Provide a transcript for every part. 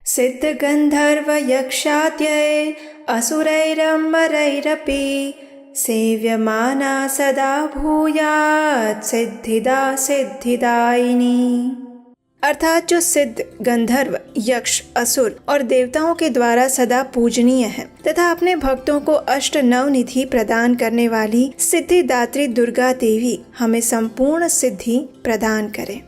सिद्धगन्धर्वयक्षाद्यै असुरैरमरैरपि सेव्यमाना सदा भूयात् सिद्धिदा सिद्धिदायिनी। अर्थात जो सिद्ध, गंधर्व, यक्ष, असुर और देवताओं के द्वारा सदा पूजनीय है तथा अपने भक्तों को अष्ट नवनिधि प्रदान करने वाली सिद्धिदात्री दुर्गा देवी हमें संपूर्ण सिद्धि प्रदान करे।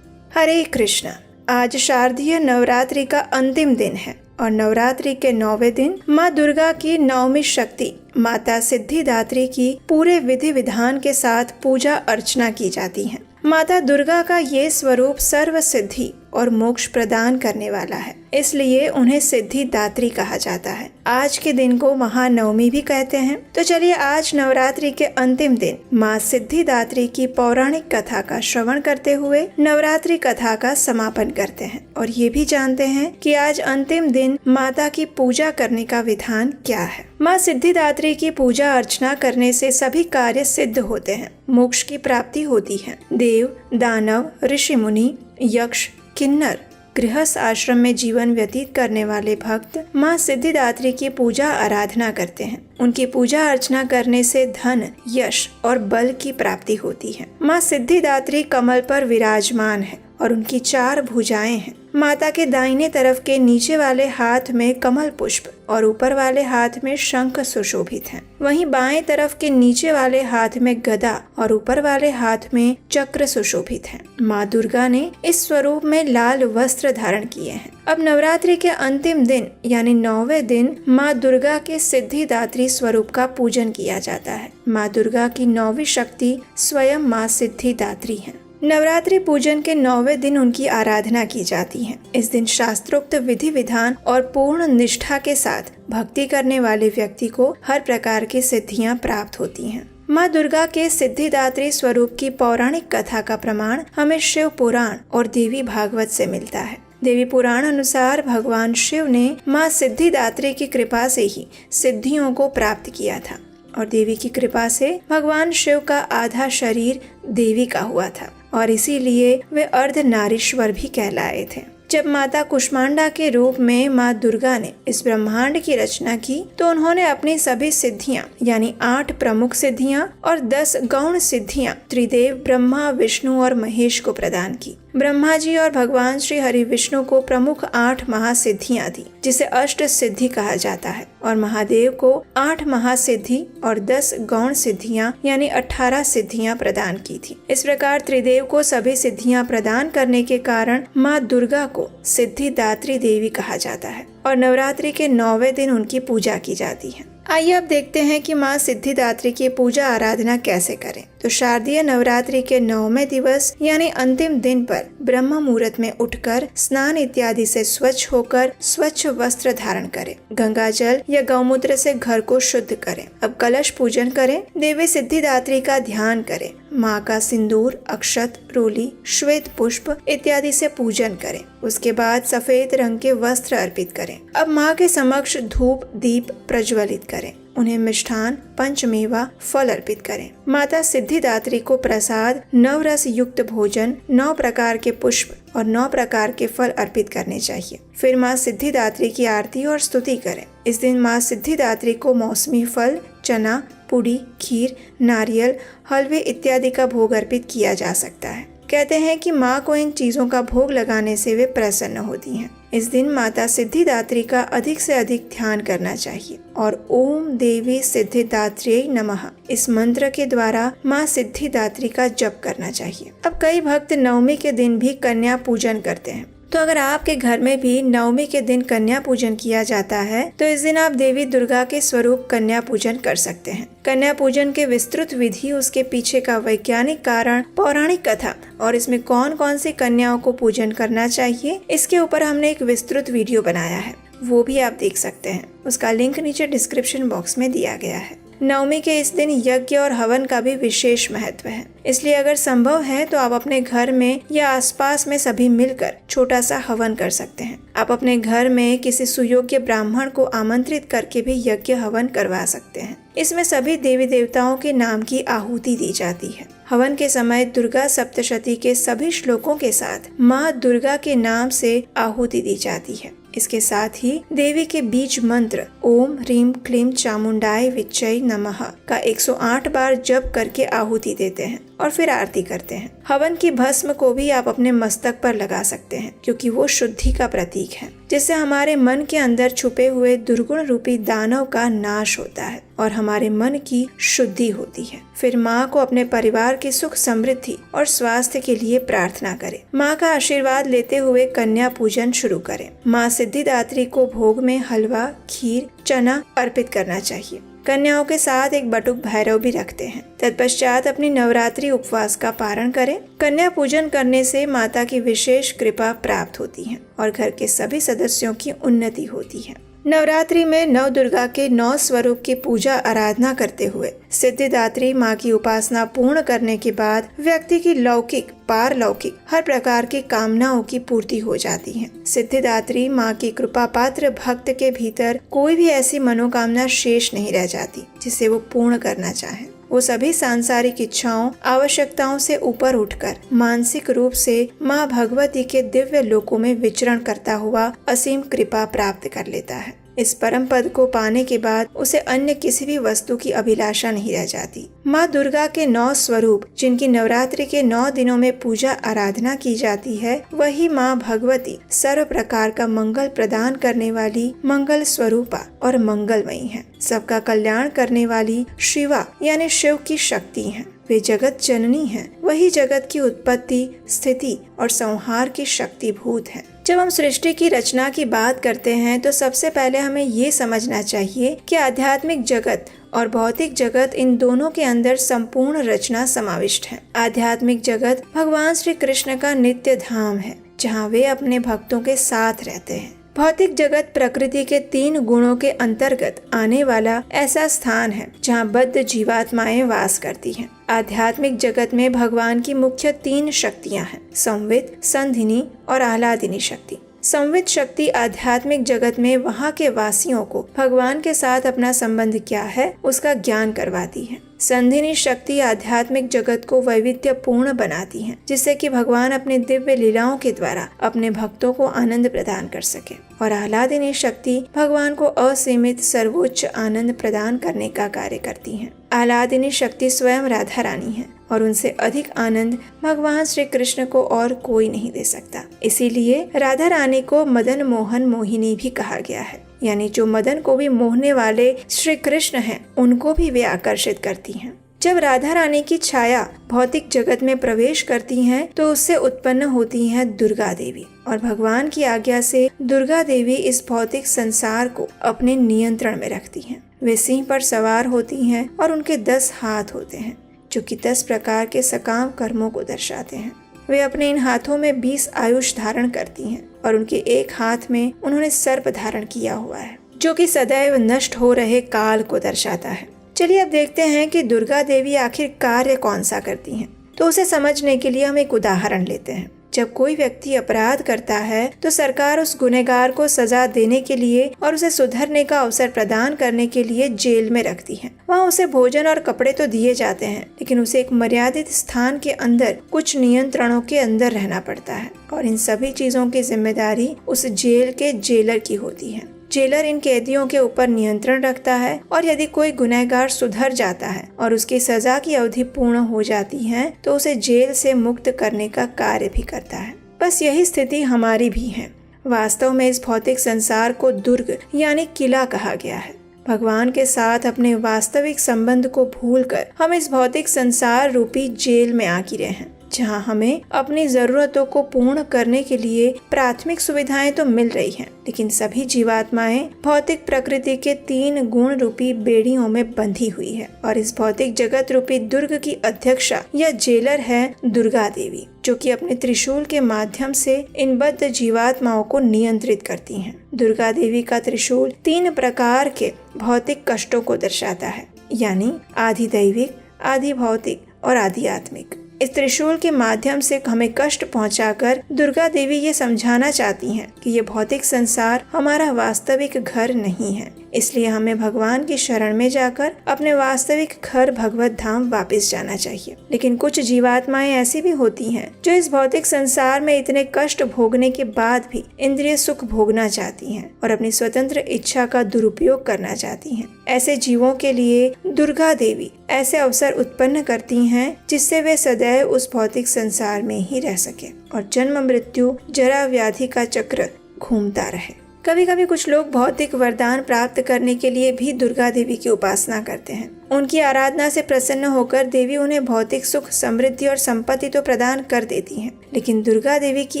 हरे कृष्ण। आज शारदीय नवरात्रि का अंतिम दिन है और नवरात्रि के 9वें दिन माँ दुर्गा की नवमी शक्ति माता सिद्धिदात्री की पूरे विधि विधान के साथ पूजा अर्चना की जाती है। माता दुर्गा का ये स्वरूप सर्व सिद्धि और मोक्ष प्रदान करने वाला है, इसलिए उन्हें सिद्धिदात्री कहा जाता है। आज के दिन को महानवमी भी कहते हैं। तो चलिए आज नवरात्रि के अंतिम दिन माँ सिद्धिदात्री की पौराणिक कथा का श्रवण करते हुए नवरात्रि कथा का समापन करते हैं और ये भी जानते हैं कि आज अंतिम दिन माता की पूजा करने का विधान क्या है। माँ सिद्धिदात्री की पूजा अर्चना करने से सभी कार्य सिद्ध होते हैं, मोक्ष की प्राप्ति होती है। देव, दानव, ऋषि मुनि, यक्ष, किन्नर, गृहस्थ आश्रम में जीवन व्यतीत करने वाले भक्त माँ सिद्धिदात्री की पूजा आराधना करते हैं। उनकी पूजा अर्चना करने से धन, यश और बल की प्राप्ति होती है। माँ सिद्धिदात्री कमल पर विराजमान है और उनकी 4 भुजाएं हैं। माता के दाहिने तरफ के नीचे वाले हाथ में कमल पुष्प और ऊपर वाले हाथ में शंख सुशोभित हैं। वहीं बाएं तरफ के नीचे वाले हाथ में गदा और ऊपर वाले हाथ में चक्र सुशोभित हैं। माँ दुर्गा ने इस स्वरूप में लाल वस्त्र धारण किए हैं। अब नवरात्रि के अंतिम दिन यानी 9वें दिन माँ दुर्गा के सिद्धिदात्री स्वरूप का पूजन किया जाता है। माँ दुर्गा की 9वीं शक्ति स्वयं माँ सिद्धिदात्री है। नवरात्रि पूजन के 9वें दिन उनकी आराधना की जाती है। इस दिन शास्त्रोक्त विधि विधान और पूर्ण निष्ठा के साथ भक्ति करने वाले व्यक्ति को हर प्रकार की सिद्धियां प्राप्त होती हैं। माँ दुर्गा के सिद्धिदात्री स्वरूप की पौराणिक कथा का प्रमाण हमें शिव पुराण और देवी भागवत से मिलता है। देवी पुराण अनुसार भगवान शिव ने माँ सिद्धिदात्री की कृपा से ही सिद्धियों को प्राप्त किया था और देवी की कृपा से भगवान शिव का आधा शरीर देवी का हुआ था और इसीलिए वे अर्धनारीश्वर भी कहलाए थे। जब माता कुष्मांडा के रूप में माँ दुर्गा ने इस ब्रह्मांड की रचना की तो उन्होंने अपनी सभी सिद्धियां यानी 8 प्रमुख सिद्धियां और 10 गौण सिद्धियां त्रिदेव ब्रह्मा, विष्णु और महेश को प्रदान की। ब्रह्मा जी और भगवान श्री हरि विष्णु को प्रमुख 8 महासिद्धियां दी जिसे अष्ट सिद्धि कहा जाता है और महादेव को 8 महासिद्धि और 10 गौण सिद्धियां यानी 18 सिद्धियां प्रदान की थी। इस प्रकार त्रिदेव को सभी सिद्धियां प्रदान करने के कारण माँ दुर्गा को सिद्धिदात्री देवी कहा जाता है और नवरात्रि के 9वें दिन उनकी पूजा की जाती है। आइए अब देखते हैं कि माँ सिद्धिदात्री की पूजा आराधना कैसे करें। तो शारदीय नवरात्रि के 9वें दिवस यानी अंतिम दिन पर ब्रह्म मुहूर्त में उठकर स्नान इत्यादि से स्वच्छ होकर स्वच्छ वस्त्र धारण करें। गंगा जल या गौमूत्र से घर को शुद्ध करें। अब कलश पूजन करें। देवी सिद्धिदात्री का ध्यान करें। माँ का सिंदूर, अक्षत, रोली, श्वेत पुष्प इत्यादि से पूजन करें। उसके बाद सफेद रंग के वस्त्र अर्पित करें। अब माँ के समक्ष धूप दीप प्रज्वलित करें। उन्हें मिष्ठान, पंचमेवा, फल अर्पित करें। माता सिद्धिदात्री को प्रसाद, 9 रस युक्त भोजन, 9 प्रकार के पुष्प और 9 प्रकार के फल अर्पित करने चाहिए। फिर माँ सिद्धिदात्री की आरती और स्तुति करें। इस दिन माँ सिद्धिदात्री को मौसमी फल, चना, पूड़ी, खीर, नारियल, हलवे इत्यादि का भोग अर्पित किया जा सकता है। कहते हैं कि माँ को इन चीजों का भोग लगाने से वे प्रसन्न होती हैं। इस दिन माता सिद्धिदात्री का अधिक से अधिक ध्यान करना चाहिए और ओम देवी सिद्धिदात्र्यै नमः इस मंत्र के द्वारा माँ सिद्धिदात्री का जप करना चाहिए। अब कई भक्त नवमी के दिन भी कन्या पूजन करते हैं। तो अगर आपके घर में भी नवमी के दिन कन्या पूजन किया जाता है तो इस दिन आप देवी दुर्गा के स्वरूप कन्या पूजन कर सकते हैं। कन्या पूजन के विस्तृत विधि, उसके पीछे का वैज्ञानिक कारण, पौराणिक कथा और इसमें कौन कौन सी कन्याओं को पूजन करना चाहिए, इसके ऊपर हमने एक विस्तृत वीडियो बनाया है, वो भी आप देख सकते हैं। उसका लिंक नीचे डिस्क्रिप्शन बॉक्स में दिया गया है। नवमी के इस दिन यज्ञ और हवन का भी विशेष महत्व है, इसलिए अगर संभव है तो आप अपने घर में या आसपास में सभी मिलकर छोटा सा हवन कर सकते हैं। आप अपने घर में किसी सुयोग्य ब्राह्मण को आमंत्रित करके भी यज्ञ हवन करवा सकते हैं। इसमें सभी देवी देवताओं के नाम की आहुति दी जाती है। हवन के समय दुर्गा सप्तशती के सभी श्लोकों के साथ माँ दुर्गा के नाम से आहुति दी जाती है। इसके साथ ही देवी के बीज मंत्र ओम ह्रीम क्लीम चामुंडाय विच्चय नमः का 108 बार जप करके आहुति देते हैं और फिर आरती करते हैं। हवन की भस्म को भी आप अपने मस्तक पर लगा सकते हैं, क्योंकि वो शुद्धि का प्रतीक है, जिससे हमारे मन के अंदर छुपे हुए दुर्गुण रूपी दानव का नाश होता है और हमारे मन की शुद्धि होती है। फिर माँ को अपने परिवार की सुख समृद्धि और स्वास्थ्य के लिए प्रार्थना करें। माँ का आशीर्वाद लेते हुए कन्या पूजन शुरू करें। माँ सिद्धिदात्री को भोग में हलवा, खीर, चना अर्पित करना चाहिए। कन्याओं के साथ एक बटुक भैरव भी रखते हैं। तत्पश्चात अपनी नवरात्रि उपवास का पारण करें। कन्या पूजन करने से माता की विशेष कृपा प्राप्त होती है और घर के सभी सदस्यों की उन्नति होती है। नवरात्रि में नव दुर्गा के 9 स्वरूप की पूजा आराधना करते हुए सिद्धिदात्री माँ की उपासना पूर्ण करने के बाद व्यक्ति की लौकिक, पारलौकिक हर प्रकार की कामनाओं की पूर्ति हो जाती है। सिद्धिदात्री माँ की कृपा पात्र भक्त के भीतर कोई भी ऐसी मनोकामना शेष नहीं रह जाती जिसे वो पूर्ण करना चाहे। वो सभी सांसारिक इच्छाओं, आवश्यकताओं से ऊपर उठकर मानसिक रूप से माँ भगवती के दिव्य लोकों में विचरण करता हुआ असीम कृपा प्राप्त कर लेता है। इस परम पद को पाने के बाद उसे अन्य किसी भी वस्तु की अभिलाषा नहीं रह जाती। माँ दुर्गा के 9 स्वरूप जिनकी नवरात्रि के 9 दिनों में पूजा आराधना की जाती है, वही माँ भगवती सर्व प्रकार का मंगल प्रदान करने वाली मंगल स्वरूपा और मंगलमयी है। सबका कल्याण करने वाली शिवा यानी शिव की शक्ति है। वे जगत जननी हैं। वही जगत की उत्पत्ति, स्थिति और संहार की शक्तिभूत है। जब हम सृष्टि की रचना की बात करते हैं तो सबसे पहले हमें ये समझना चाहिए कि आध्यात्मिक जगत और भौतिक जगत, इन दोनों के अंदर संपूर्ण रचना समाविष्ट है। आध्यात्मिक जगत भगवान श्री कृष्ण का नित्य धाम है, जहाँ वे अपने भक्तों के साथ रहते हैं। भौतिक जगत प्रकृति के 3 गुणों के अंतर्गत आने वाला ऐसा स्थान है जहाँ बद्ध जीवात्माएं वास करती हैं। आध्यात्मिक जगत में भगवान की मुख्य 3 शक्तियाँ हैं, संवित, संधिनी और आह्लादिनी शक्ति। संवित शक्ति आध्यात्मिक जगत में वहाँ के वासियों को भगवान के साथ अपना संबंध क्या है उसका ज्ञान करवाती है। संधिनी शक्ति आध्यात्मिक जगत को वैविध्यपूर्ण बनाती है, जिससे कि भगवान अपने दिव्य लीलाओं के द्वारा अपने भक्तों को आनंद प्रदान कर सके। और आह्लादिनी शक्ति भगवान को असीमित सर्वोच्च आनंद प्रदान करने का कार्य करती है। आह्लादिनी शक्ति स्वयं राधा रानी है और उनसे अधिक आनंद भगवान श्री कृष्ण को और कोई नहीं दे सकता। इसीलिए राधा रानी को मदन मोहन मोहिनी भी कहा गया है, यानी जो मदन को भी मोहने वाले श्री कृष्ण हैं, उनको भी वे आकर्षित करती हैं। जब राधा रानी की छाया भौतिक जगत में प्रवेश करती हैं, तो उससे उत्पन्न होती हैं दुर्गा देवी और भगवान की आज्ञा से दुर्गा देवी इस भौतिक संसार को अपने नियंत्रण में रखती हैं। वे सिंह पर सवार होती हैं और उनके 10 हाथ होते हैं, जो कि 10 प्रकार के सकाम कर्मों को दर्शाते हैं। वे अपने इन हाथों में 20 आयुष धारण करती हैं और उनके एक हाथ में उन्होंने सर्प धारण किया हुआ है, जो कि सदैव नष्ट हो रहे काल को दर्शाता है। चलिए अब देखते हैं कि दुर्गा देवी आखिर कार्य कौन सा करती हैं। तो उसे समझने के लिए हम एक उदाहरण लेते हैं। जब कोई व्यक्ति अपराध करता है तो सरकार उस गुनहगार को सजा देने के लिए और उसे सुधरने का अवसर प्रदान करने के लिए जेल में रखती है। वहाँ उसे भोजन और कपड़े तो दिए जाते हैं, लेकिन उसे एक मर्यादित स्थान के अंदर कुछ नियंत्रणों के अंदर रहना पड़ता है और इन सभी चीजों की जिम्मेदारी उस जेल के जेलर की होती है। जेलर इन कैदियों के ऊपर नियंत्रण रखता है और यदि कोई गुनहगार सुधर जाता है और उसकी सजा की अवधि पूर्ण हो जाती है तो उसे जेल से मुक्त करने का कार्य भी करता है। बस यही स्थिति हमारी भी है। वास्तव में इस भौतिक संसार को दुर्ग यानी किला कहा गया है। भगवान के साथ अपने वास्तविक संबंध को भूलकर हम इस भौतिक संसार रूपी जेल में आ गिरे हैं, जहाँ हमें अपनी जरूरतों को पूर्ण करने के लिए प्राथमिक सुविधाएं तो मिल रही हैं, लेकिन सभी जीवात्माएं भौतिक प्रकृति के 3 गुण रूपी बेड़ियों में बंधी हुई है और इस भौतिक जगत रूपी दुर्ग की अध्यक्षा या जेलर है दुर्गा देवी, जो कि अपने त्रिशूल के माध्यम से इन बद्ध जीवात्माओं को नियंत्रित करती हैं। दुर्गा देवी का त्रिशूल 3 प्रकार के भौतिक कष्टों को दर्शाता है, यानी आधि दैविक, आधि भौतिक और आधि आत्मिक। इस त्रिशूल के माध्यम से हमें कष्ट पहुंचाकर दुर्गा देवी ये समझाना चाहती हैं कि ये भौतिक संसार हमारा वास्तविक घर नहीं है। इसलिए हमें भगवान की शरण में जाकर अपने वास्तविक घर भगवत धाम वापस जाना चाहिए। लेकिन कुछ जीवात्माएं ऐसी भी होती हैं जो इस भौतिक संसार में इतने कष्ट भोगने के बाद भी इंद्रिय सुख भोगना चाहती हैं और अपनी स्वतंत्र इच्छा का दुरुपयोग करना चाहती हैं। ऐसे जीवों के लिए दुर्गा देवी ऐसे अवसर उत्पन्न करती हैं जिससे वे सदैव उस भौतिक संसार में ही रह सके और जन्म मृत्यु जरा व्याधि का चक्र घूमता रहे। कभी कभी कुछ लोग भौतिक वरदान प्राप्त करने के लिए भी दुर्गा देवी की उपासना करते हैं। उनकी आराधना से प्रसन्न होकर देवी उन्हें भौतिक सुख, समृद्धि और संपत्ति तो प्रदान कर देती हैं, लेकिन दुर्गा देवी की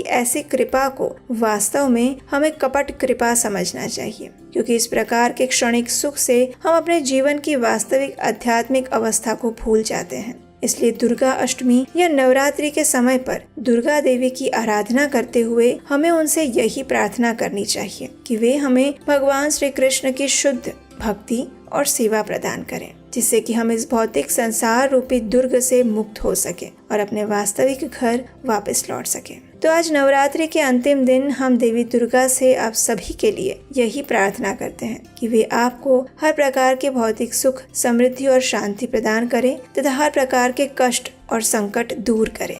ऐसी कृपा को वास्तव में हमें कपट कृपा समझना चाहिए, क्योंकि इस प्रकार के क्षणिक सुख से हम अपने जीवन की वास्तविक आध्यात्मिक अवस्था को भूल जाते हैं। इसलिए दुर्गा अष्टमी या नवरात्रि के समय पर दुर्गा देवी की आराधना करते हुए हमें उनसे यही प्रार्थना करनी चाहिए कि वे हमें भगवान श्री कृष्ण की शुद्ध भक्ति और सेवा प्रदान करें, जिससे कि हम इस भौतिक संसार रूपी दुर्ग से मुक्त हो सके और अपने वास्तविक घर वापस लौट सके। तो आज नवरात्रि के अंतिम दिन हम देवी दुर्गा से आप सभी के लिए यही प्रार्थना करते हैं कि वे आपको हर प्रकार के भौतिक सुख, समृद्धि और शांति प्रदान करें तथा हर प्रकार के कष्ट और संकट दूर करें।